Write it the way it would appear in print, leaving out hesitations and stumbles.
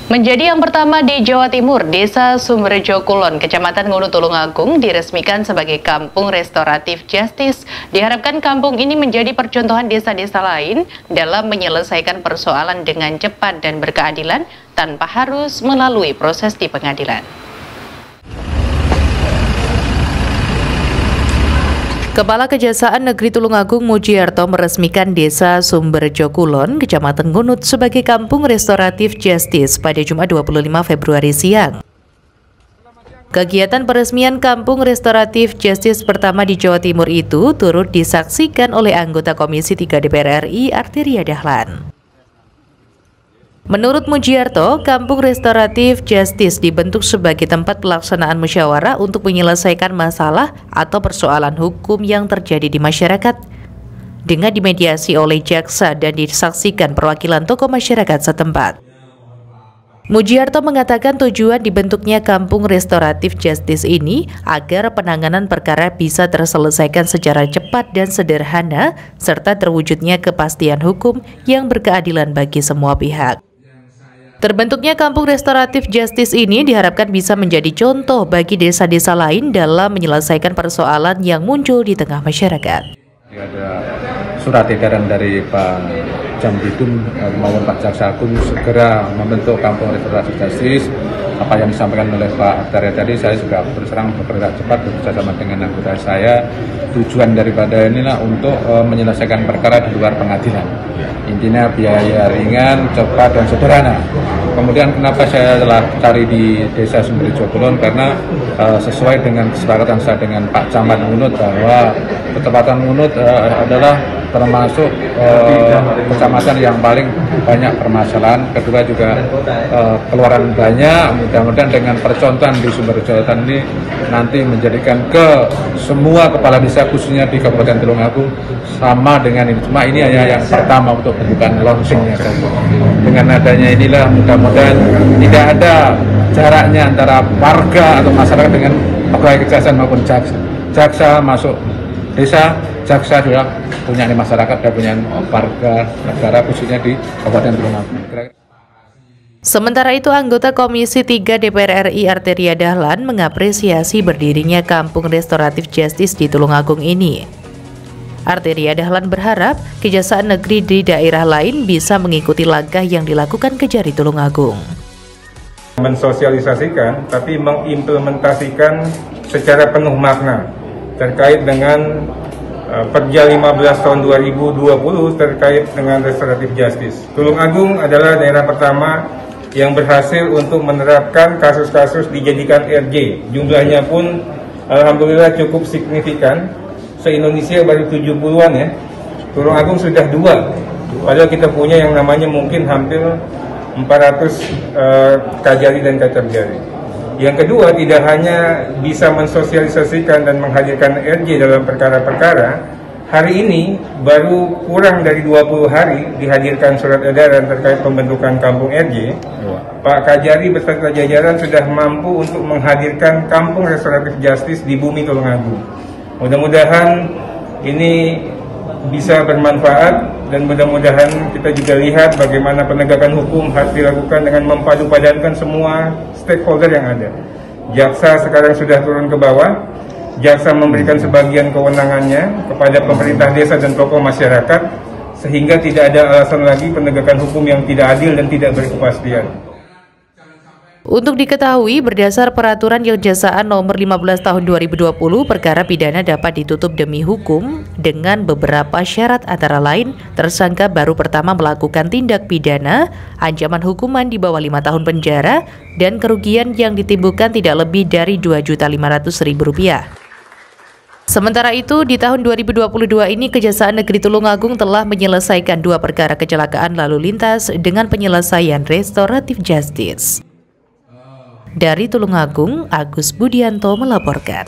Menjadi yang pertama di Jawa Timur, Desa Sumberjo Kulon, Kecamatan Ngunu Tulungagung diresmikan sebagai Kampung Restoratif Justice. Diharapkan kampung ini menjadi percontohan desa-desa lain dalam menyelesaikan persoalan dengan cepat dan berkeadilan tanpa harus melalui proses di pengadilan. Kepala Kejaksaan Negeri Tulungagung Mujiarto meresmikan Desa Sumberjo Kulon, Kecamatan Ngunut sebagai Kampung Restoratif Justice pada Jumat 25 Februari siang. Kegiatan peresmian Kampung Restoratif Justice pertama di Jawa Timur itu turut disaksikan oleh anggota Komisi 3 DPR RI Arteria Dahlan. Menurut Mujiarto, Kampung Restoratif Justice dibentuk sebagai tempat pelaksanaan musyawarah untuk menyelesaikan masalah atau persoalan hukum yang terjadi di masyarakat dengan dimediasi oleh jaksa dan disaksikan perwakilan tokoh masyarakat setempat. Mujiarto mengatakan tujuan dibentuknya Kampung Restoratif Justice ini agar penanganan perkara bisa terselesaikan secara cepat dan sederhana serta terwujudnya kepastian hukum yang berkeadilan bagi semua pihak. Terbentuknya Kampung Restoratif Justice ini diharapkan bisa menjadi contoh bagi desa-desa lain dalam menyelesaikan persoalan yang muncul di tengah masyarakat. Ada surat edaran dari Pak Jambidum maupun Pak Jaksa Agung segera membentuk Kampung Restoratif Justice. Apa yang disampaikan oleh Pak Arteria tadi, saya juga berserang bergerak cepat bersama dengan anggota saya. Tujuan daripada inilah untuk menyelesaikan perkara di luar pengadilan. Intinya biaya ringan, cepat, dan sederhana. Kemudian kenapa saya telah cari di Desa Sumberjo Kulon, karena sesuai dengan kesepakatan saya dengan Pak Camat Ngunut bahwa Kecamatan Ngunut adalah termasuk kecamatan yang paling banyak permasalahan. Kedua juga keluaran banyak. Mudah-mudahan dengan percontohan di Sumberjo ini nanti menjadikan ke semua kepala desa khususnya di Kabupaten Tulungagung sama dengan ini. Cuma ini hanya yang pertama untuk bukan launchingnya saja. Dengan adanya inilah mudah-mudahan tidak ada jaraknya antara warga atau masyarakat dengan pegawai kejaksaan maupun jaksa. Jaksa masuk desa, jaksa juga punya masyarakat dan punya warga negara khususnya di Kabupaten Tulungagung. Sementara itu, anggota Komisi 3 DPR RI Arteria Dahlan mengapresiasi berdirinya Kampung Restoratif Justice di Tulungagung ini. Arteria Dahlan berharap Kejaksaan Negeri di daerah lain bisa mengikuti langkah yang dilakukan Kejari Tulungagung. Mensosialisasikan, tapi mengimplementasikan secara penuh makna terkait dengan Perja 15 tahun 2020 terkait dengan Restoratif Justice. Tulungagung adalah daerah pertama yang berhasil untuk menerapkan kasus-kasus dijadikan RJ. Jumlahnya pun alhamdulillah cukup signifikan. Se-Indonesia baru 70-an ya. Tulungagung sudah 2. Padahal kita punya yang namanya mungkin hampir 400 kajari dan kacarjari. Yang kedua, tidak hanya bisa mensosialisasikan dan menghadirkan RJ dalam perkara-perkara, hari ini baru kurang dari 20 hari dihadirkan surat edaran terkait pembentukan Kampung RJ. Pak Kajari beserta jajaran sudah mampu untuk menghadirkan Kampung Restoratif Justice di bumi Tulungagung. Mudah-mudahan ini bisa bermanfaat dan mudah-mudahan kita juga lihat bagaimana penegakan hukum harus dilakukan dengan mempadu-padankan semua stakeholder yang ada. Jaksa sekarang sudah turun ke bawah, jaksa memberikan sebagian kewenangannya kepada pemerintah desa dan tokoh masyarakat, sehingga tidak ada alasan lagi penegakan hukum yang tidak adil dan tidak berkepastian. Untuk diketahui, berdasar peraturan Kejaksaan nomor 15 tahun 2020, perkara pidana dapat ditutup demi hukum dengan beberapa syarat, antara lain tersangka baru pertama melakukan tindak pidana, ancaman hukuman di bawah 5 tahun penjara, dan kerugian yang ditimbulkan tidak lebih dari Rp2.500.000. Sementara itu, di tahun 2022 ini Kejaksaan Negeri Tulungagung telah menyelesaikan 2 perkara kecelakaan lalu lintas dengan penyelesaian restoratif justice. Dari Tulungagung, Agus Budianto melaporkan.